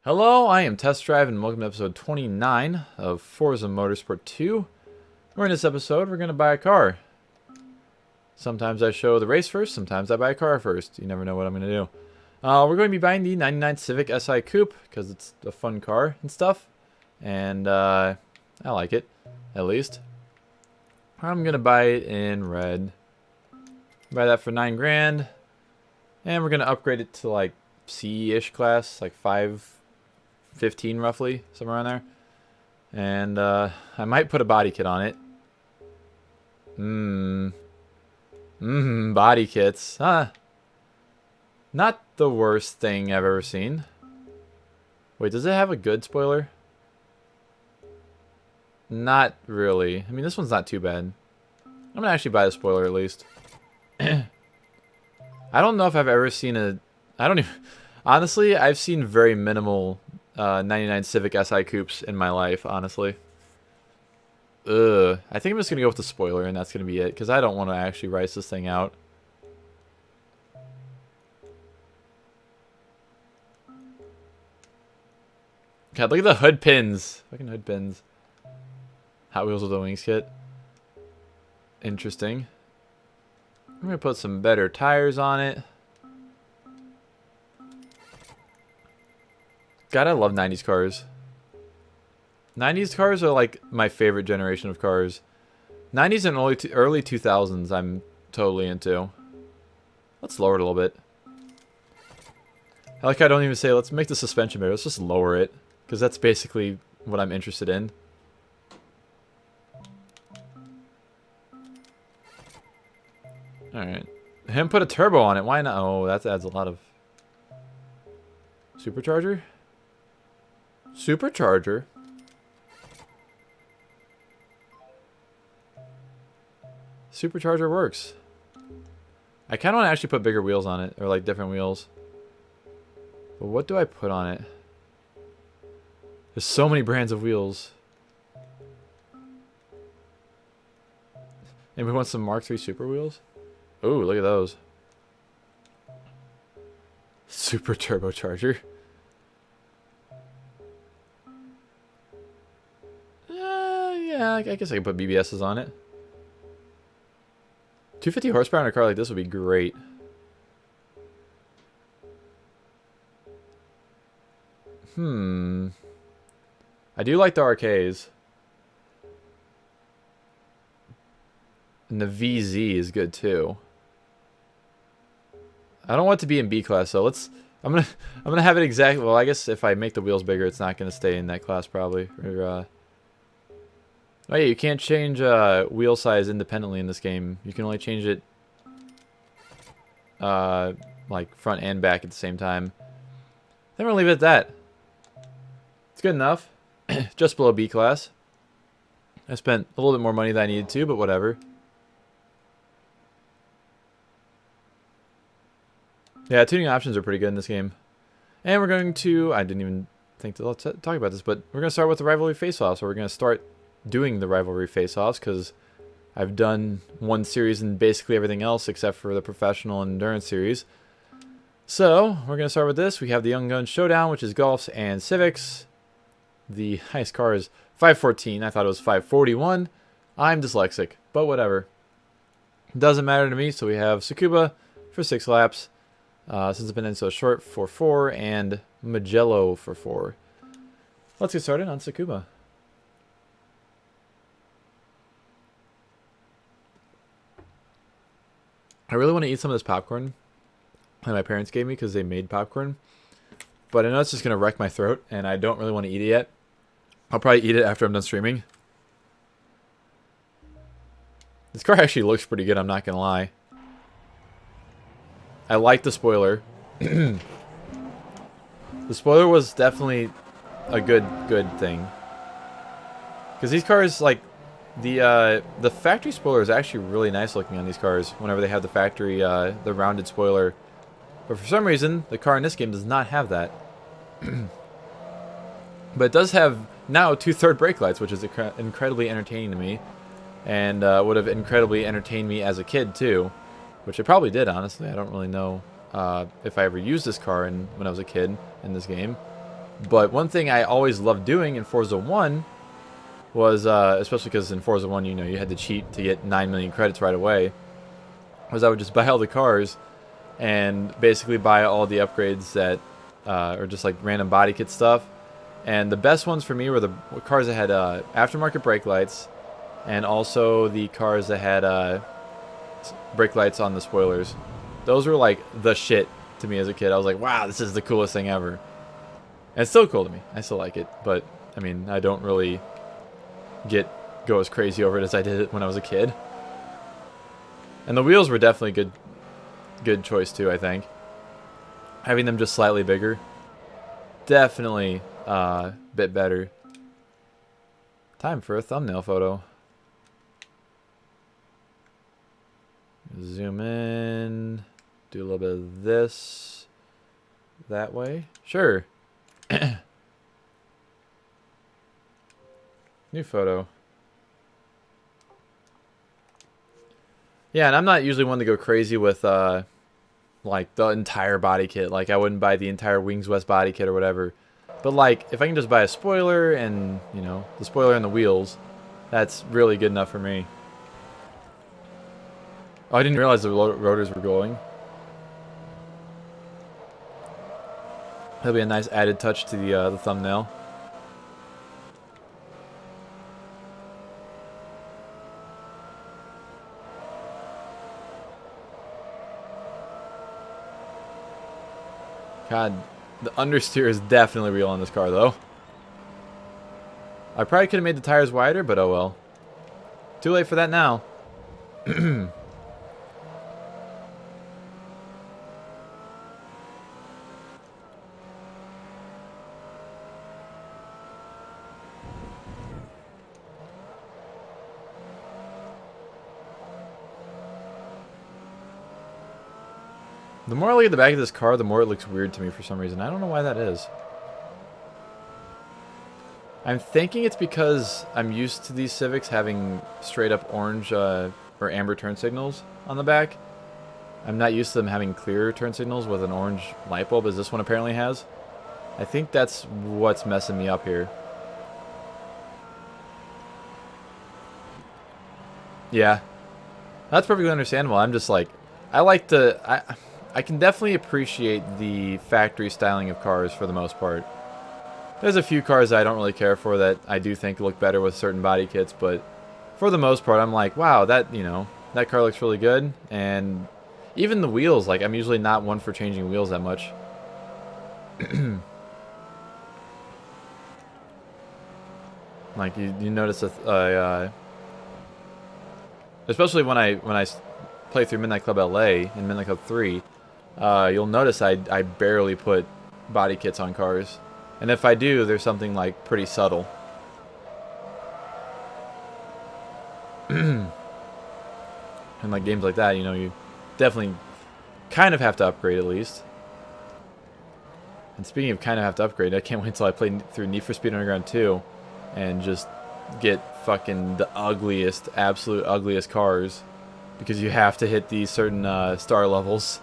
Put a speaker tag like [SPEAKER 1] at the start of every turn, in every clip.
[SPEAKER 1] Hello, I am Test Drive and welcome to episode 29 of Forza Motorsport 2. We're in this episode, we're going to buy a car. Sometimes I show the race first, sometimes I buy a car first. You never know what I'm going to do. We're going to be buying the 99 Civic Si Coupe because it's a fun car and stuff. And I like it, at least. I'm going to buy it in red. Buy that for 9 grand. And we're going to upgrade it to like C-ish class, like 515 roughly, somewhere around there. And I might put a body kit on it. Body kits. Not the worst thing I've ever seen. Wait, does it have a good spoiler? Not really. I mean, this one's not too bad. I'm gonna actually buy the spoiler at least. I don't know if I've ever seen a... I don't even... Honestly, I've seen very minimal 99 Civic Si Coupes in my life, honestly. I think I'm just going to go with the spoiler, and that's going to be it, because I don't want to actually race this thing out. God, look at the hood pins. Fucking hood pins. Hot Wheels with a Wings kit. Interesting. I'm going to put some better tires on it. God, I love 90s cars. 90s cars are like my favorite generation of cars. 90s and early 2000s I'm totally into. Let's lower it a little bit. I like I don't even say let's make the suspension better. Let's just lower it. Because that's basically what I'm interested in. Alright. Him put a turbo on it. Why not? Oh, that adds a lot of... Supercharger? Supercharger? Supercharger works. I kind of want to actually put bigger wheels on it. Or like different wheels. But what do I put on it? There's so many brands of wheels. Anybody want some Mark III Super wheels? Ooh, look at those. Super turbocharger. Yeah, I guess I could put BBSs on it. 250 horsepower in a car like this would be great. I do like the RKs. And the VZ is good too. I don't want it to be in B class, so I'm gonna have it exactly. Well, I guess if I make the wheels bigger, it's not gonna stay in that class probably. Or, oh yeah, you can't change wheel size independently in this game. You can only change it like front and back at the same time. Then we'll leave it at that. It's good enough. Just below B class. I spent a little bit more money than I needed to, but whatever. Yeah, tuning options are pretty good in this game. And we're going to... I didn't even think to talk about this, but we're going to start with the rivalry face-offs. So we're going to start doing the rivalry face-offs because I've done one series and basically everything else except for the professional and endurance series. So we're going to start with this. We have the Young Guns Showdown, which is Golfs and Civics. The highest car is 514. I thought it was 541. I'm dyslexic, but whatever. Doesn't matter to me. So we have Tsukuba for 6 laps. Since it's been in so short for 4 and Magello for 4. Let's get started on Tsukuba. I really want to eat some of this popcorn that my parents gave me because they made popcorn. But I know it's just going to wreck my throat, and I don't really want to eat it yet. I'll probably eat it after I'm done streaming. This car actually looks pretty good, I'm not going to lie. I like the spoiler. The spoiler was definitely a good thing. Because these cars, like, the factory spoiler is actually really nice looking on these cars whenever they have the factory, the rounded spoiler. But for some reason, the car in this game does not have that. But it does have now 2/3 brake lights, which is incredibly entertaining to me. And would have incredibly entertained me as a kid, too. Which it probably did, honestly. I don't really know if I ever used this car when I was a kid in this game. But one thing I always loved doing in Forza 1 was, especially because in Forza 1, you know, you had to cheat to get 9 million credits right away, was I would just buy all the cars and basically buy all the upgrades that, or just like random body kit stuff. And the best ones for me were the cars that had aftermarket brake lights, and also the cars that had brake lights on the spoilers. Those were like the shit to me as a kid. I was like, wow, this is the coolest thing ever. And it's still cool to me. I still like it, but I mean, I don't really go as crazy over it as I did when I was a kid. And the wheels were definitely good choice too, I think. Having them just slightly bigger, definitely a bit better. Time for a thumbnail photo. Zoom in, do a little bit of this that way. Sure. New photo. Yeah, and I'm not usually one to go crazy with like the entire body kit. Like I wouldn't buy the entire Wings West body kit or whatever. But like if I can just buy a spoiler and, you know, the spoiler and the wheels, that's really good enough for me. Oh, I didn't realize the rotors were going. That'll be a nice added touch to the thumbnail. God, the understeer is definitely real on this car, though. I probably could have made the tires wider, but oh well. Too late for that now. The more I look at the back of this car, the more it looks weird to me for some reason. I don't know why that is. I'm thinking it's because I'm used to these Civics having straight up orange or amber turn signals on the back. I'm not used to them having clear turn signals with an orange light bulb, as this one apparently has. I think that's what's messing me up here. Yeah. That's perfectly understandable. I'm just like, I can definitely appreciate the factory styling of cars for the most part. There's a few cars I don't really care for that I do think look better with certain body kits, but for the most part, I'm like, wow, that, you know, that car looks really good. And even the wheels, like, I'm usually not one for changing wheels that much. Like, you notice especially when I play through Midnight Club LA and Midnight Club 3, you'll notice I barely put body kits on cars. And if I do, there's something like pretty subtle. And like games like that, you know, you definitely kind of have to upgrade at least. And speaking of kind of have to upgrade, I can't wait until I play through Need for Speed Underground 2 and just get fucking the ugliest, absolute ugliest cars. Because you have to hit these certain star levels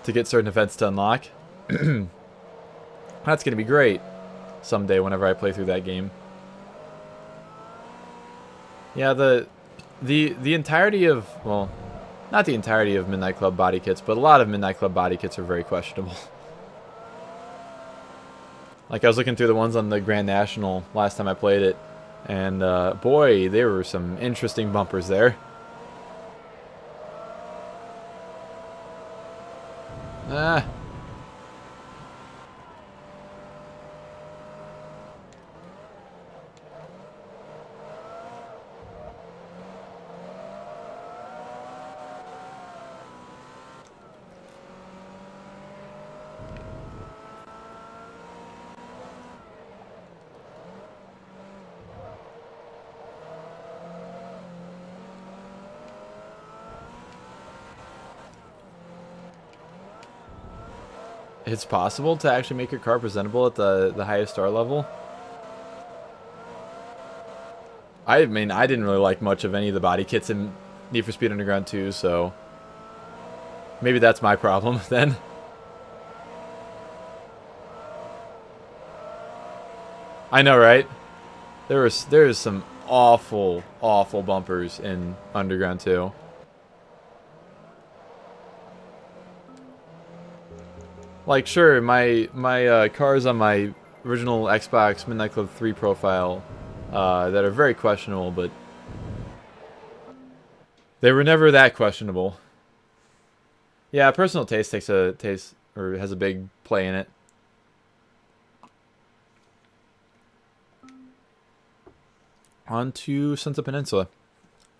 [SPEAKER 1] to get certain events to unlock. That's going to be great someday whenever I play through that game. Yeah, the entirety of, well, not the entirety of Midnight Club body kits, but a lot of Midnight Club body kits are very questionable. Like I was looking through the ones on the Grand National last time I played it, and boy, there were some interesting bumpers there. Ah. It's possible to actually make your car presentable at the highest star level. I mean, I didn't really like much of any of the body kits in Need for Speed Underground 2, so maybe that's my problem then. I know, right? There's some awful, awful bumpers in Underground 2. Like, sure, my cars on my original Xbox Midnight Club 3 profile that are very questionable, but they were never that questionable. Yeah, personal taste has a big play in it. On to Sunset Peninsula.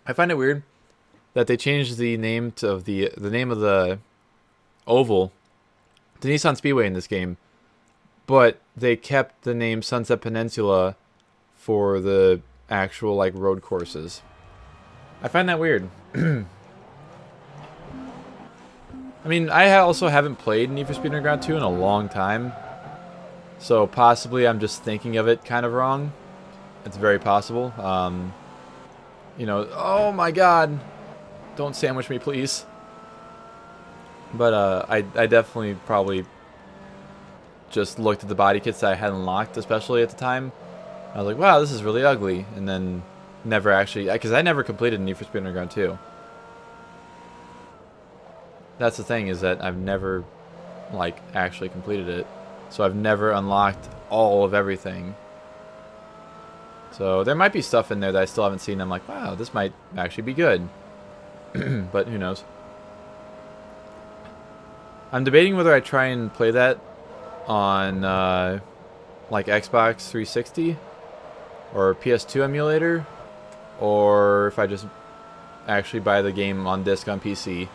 [SPEAKER 1] I find it weird that they changed the name of the name of the oval to Nissan Speedway in this game, but they kept the name Sunset Peninsula for the actual like road courses. I find that weird. I mean, I also haven't played Need for Speed Underground 2 in a long time, so possibly I'm just thinking of it kind of wrong. It's very possible. You know, oh my god, don't sandwich me, please. But I definitely probably just looked at the body kits that I had unlocked, especially at the time. I was like, wow, this is really ugly, and then never actually, because I never completed Need for Speed Underground 2. That's the thing, is that I've never like actually completed it, so I've never unlocked all of everything. So there might be stuff in there that I still haven't seen. I'm like, wow, this might actually be good. But who knows? I'm debating whether I try and play that on like Xbox 360 or PS2 emulator, or if I just actually buy the game on disc on PC.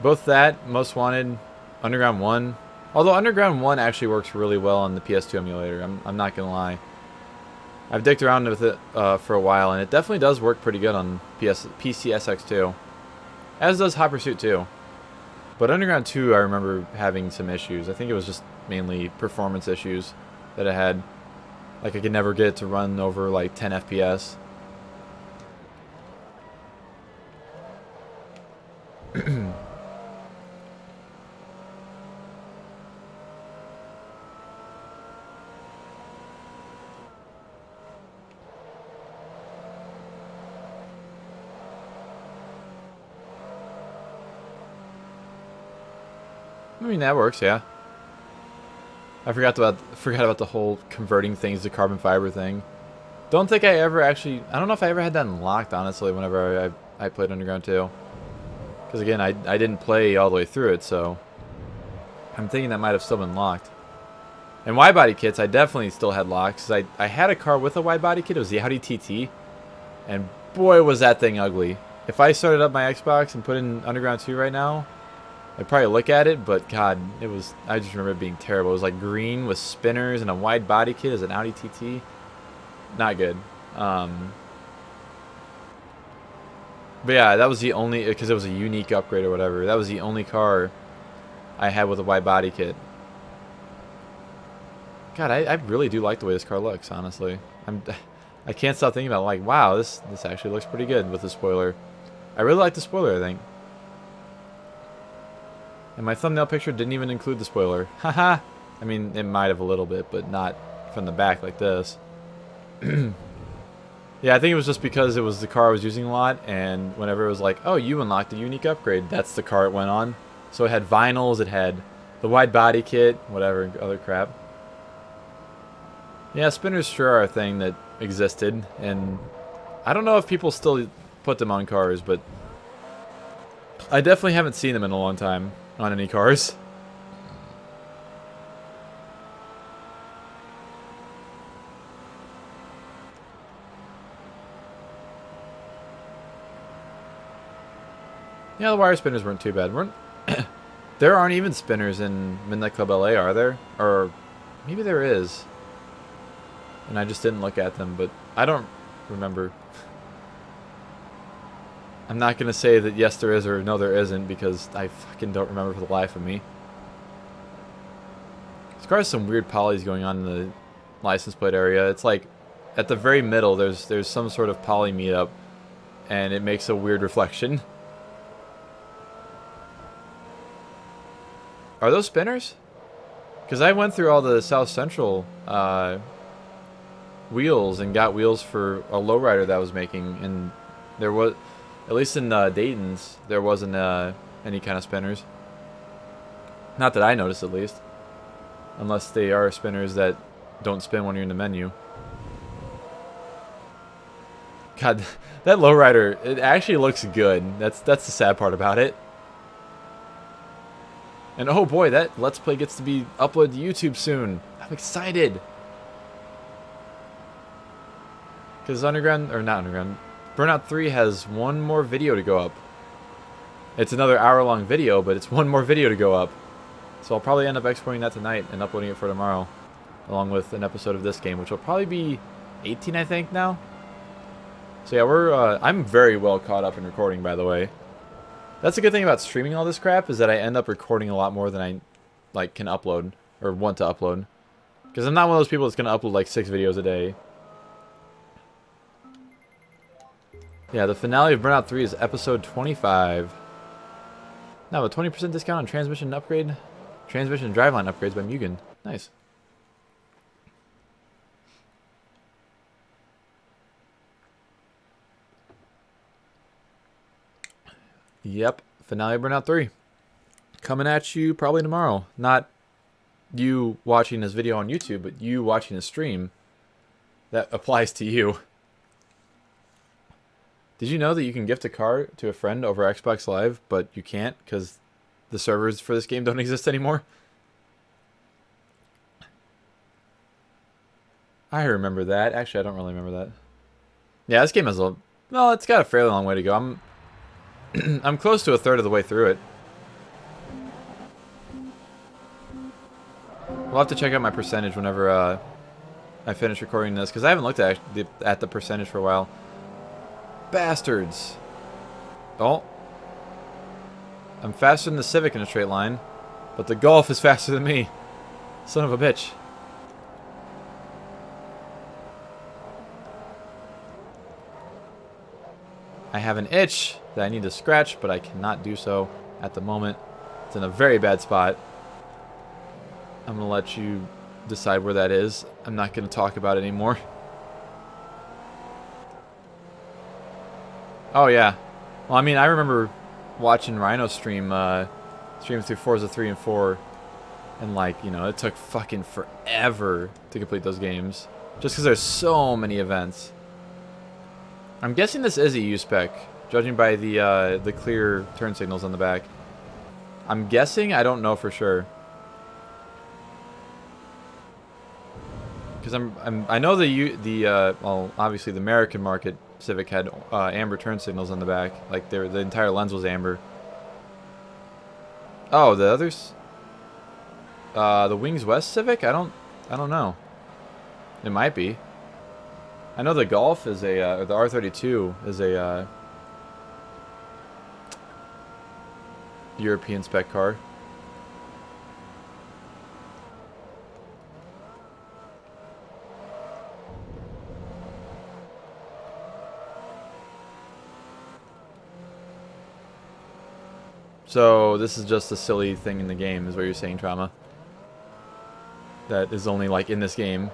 [SPEAKER 1] Both that, Most Wanted, Underground 1. Although Underground 1 actually works really well on the PS2 emulator, I'm not going to lie. I've dicked around with it for a while, and it definitely does work pretty good on PCSX2. As does Hot Pursuit 2. But Underground 2, I remember having some issues. I think it was just mainly performance issues that I had. Like, I could never get it to run over, like, 10 FPS. I mean, that works, yeah. I forgot about the whole converting things to carbon fiber thing. Don't think I ever actually... I don't know if I ever had that unlocked, honestly, whenever I played Underground 2. Because, again, I didn't play all the way through it, so... I'm thinking that might have still been locked. And wide-body kits, I definitely still had locks. Because I had a car with a wide-body kit. It was the Audi TT. And boy, was that thing ugly. If I started up my Xbox and put in Underground 2 right now... I'd probably look at it, but God, it was... I just remember it being terrible. It was like green with spinners and a wide body kit as an Audi TT. Not good. But yeah, that was the only... Because it was a unique upgrade or whatever. That was the only car I had with a wide body kit. God, I really do like the way this car looks, honestly. I can't stop thinking about it. Like, wow, this actually looks pretty good with the spoiler. I really like the spoiler, I think. And my thumbnail picture didn't even include the spoiler. Haha! I mean, it might have a little bit, but not from the back like this. Yeah, I think it was just because it was the car I was using a lot, and whenever it was like, oh, you unlocked a unique upgrade, that's the car it went on. So it had vinyls, it had the wide body kit, whatever, other crap. Yeah, spinners sure are a thing that existed, and I don't know if people still put them on cars, but I definitely haven't seen them in a long time. On any cars. Yeah, the wire spinners weren't too bad. There aren't even spinners in Midnight Club LA, are there? Or maybe there is. And I just didn't look at them, but I don't remember. I'm not going to say that yes there is or no there isn't, because I fucking don't remember for the life of me. This car has some weird polys going on in the license plate area. It's like at the very middle there's some sort of poly meetup, and it makes a weird reflection. Are those spinners? Because I went through all the South Central wheels and got wheels for a lowrider that I was making, and there was, at least in Dayton's, there wasn't any kind of spinners. Not that I noticed, at least. Unless they are spinners that don't spin when you're in the menu. God, that lowrider, it actually looks good. That's the sad part about it. And oh boy, that Let's Play gets to be uploaded to YouTube soon. I'm excited. Because Underground, or not Underground, Burnout 3 has one more video to go up. It's another hour-long video, but it's one more video to go up. So I'll probably end up exporting that tonight and uploading it for tomorrow, along with an episode of this game, which will probably be 18, I think, now. So yeah, I'm very well caught up in recording, by the way. That's a good thing about streaming all this crap, is that I end up recording a lot more than I can upload, or want to upload. Because I'm not one of those people that's going to upload like 6 videos a day. Yeah, the finale of Burnout 3 is episode 25. Now, a 20% discount on transmission upgrade. Transmission and driveline upgrades by Mugen. Nice. Yep, finale of Burnout 3. Coming at you probably tomorrow. Not you watching this video on YouTube, but you watching the stream. That applies to you. Did you know that you can gift a car to a friend over Xbox Live, but you can't because the servers for this game don't exist anymore? I remember that. Actually, I don't really remember that. Yeah, this game has a... Well, it's got a fairly long way to go. I'm close to a third of the way through it. We'll have to check out my percentage whenever I finish recording this, because I haven't looked at the percentage for a while. Bastards. Oh. I'm faster than the Civic in a straight line, but the Golf is faster than me. Son of a bitch. I have an itch that I need to scratch, but I cannot do so at the moment. It's in a very bad spot. I'm going to let you decide where that is. I'm not going to talk about it anymore. Oh, yeah. Well, I mean, I remember watching Rhino stream through Forza 3 and 4. And, like, you know, it took fucking forever to complete those games. Just because there's so many events. I'm guessing this is a U-spec, judging by the clear turn signals on the back. I'm guessing, I don't know for sure. Because I know well, obviously the American market Civic had amber turn signals on the back, like the entire lens was amber. Oh, the others, the Wings West Civic, I don't know. It might be. I know the Golf is or the R32 is a European spec car. So this is just a silly thing in the game, is what you're saying, Trauma? That is only like in this game,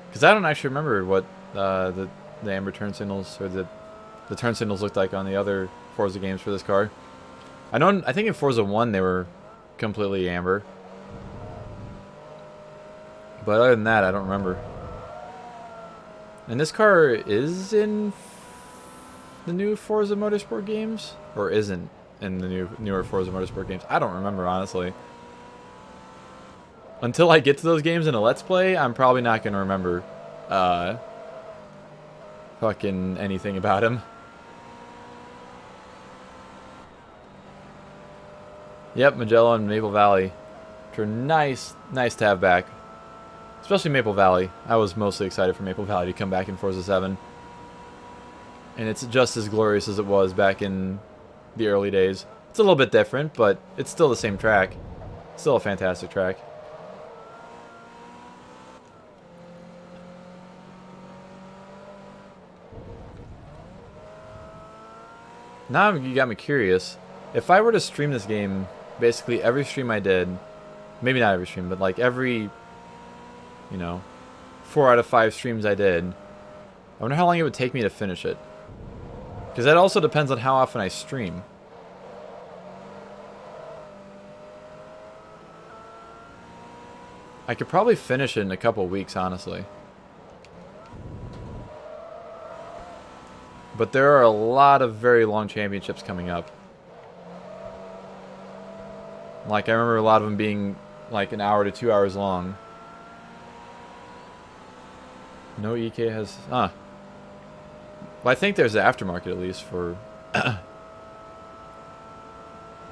[SPEAKER 1] because I don't actually remember what the amber turn signals or the turn signals looked like on the other Forza games for this car. I think in Forza 1 they were completely amber, but other than that I don't remember. And this car is in the new Forza Motorsport games, or isn't in the newer Forza Motorsport games? I don't remember, honestly. Until I get to those games in a Let's Play, I'm probably not going to remember fucking anything about him. Yep, Magellan and Maple Valley, which are nice to have back. Especially Maple Valley. I was mostly excited for Maple Valley to come back in Forza 7. And it's just as glorious as it was back in the early days. It's a little bit different, but it's still the same track. Still a fantastic track. Now you got me curious. If I were to stream this game, basically every stream I did, maybe not every stream, but like every, you know, 4 out of 5 streams I did. I wonder how long it would take me to finish it. Because that also depends on how often I stream. I could probably finish it in a couple weeks, honestly. But there are a lot of very long championships coming up. Like, I remember a lot of them being like an hour to 2 hours long. No EK has... Well, I think there's the aftermarket at least for...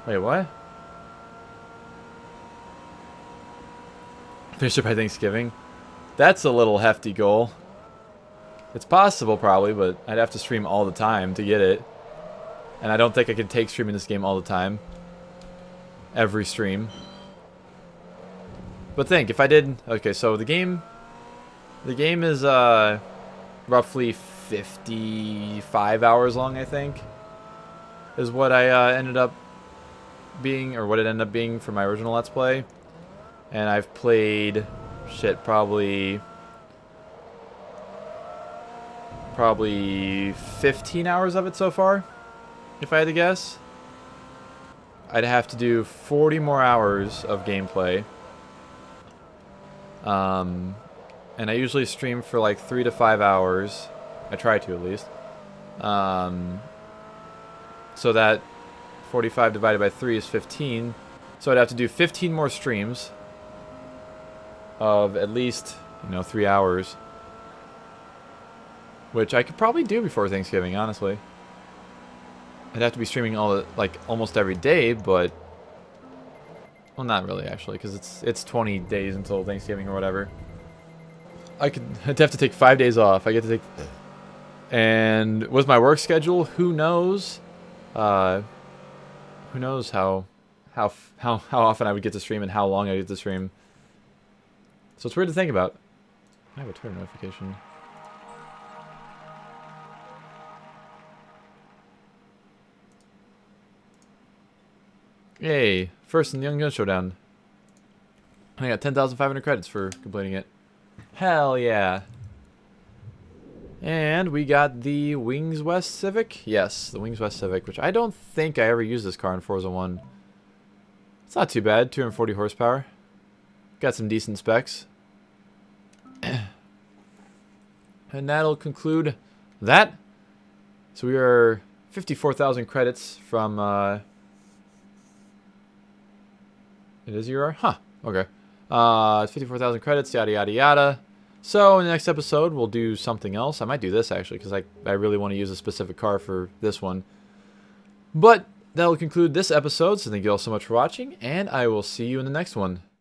[SPEAKER 1] Wait, what? Finish it by Thanksgiving? That's a little hefty goal. It's possible, probably, but I'd have to stream all the time to get it. And I don't think I could take streaming this game all the time. Every stream. But think, if I did... Okay, so the game is roughly 55 hours long, I think. Is what I ended up being, or what it ended up being for my original Let's Play. And I've played, shit, probably 15 hours of it so far, if I had to guess. I'd have to do 40 more hours of gameplay. And I usually stream for like 3 to 5 hours. I try to, at least. So that 45 divided by 3 is 15. So I'd have to do 15 more streams of at least, 3 hours. Which I could probably do before Thanksgiving, honestly. I'd have to be streaming almost every day, but... Well, not really, actually, because it's 20 days until Thanksgiving or whatever. I'd have to take 5 days off. I get to take... And with my work schedule, who knows? Who knows how often I would get to stream and how long I get to stream. So it's weird to think about. I have a Twitter notification. Yay! First in the Young Gun Showdown. I got 10,500 credits for completing it. Hell yeah! And we got the Wings West Civic. Yes, the Wings West Civic, which I don't think I ever used this car in Forza 1. It's not too bad, 240 horsepower. Got some decent specs. And that'll conclude that. So we are 54,000 credits from... It is your... Huh, okay. It's 54,000 credits, yada yada yada. So in the next episode, we'll do something else. I might do this, actually, because I really want to use a specific car for this one. But that'll conclude this episode, so thank you all so much for watching, and I will see you in the next one.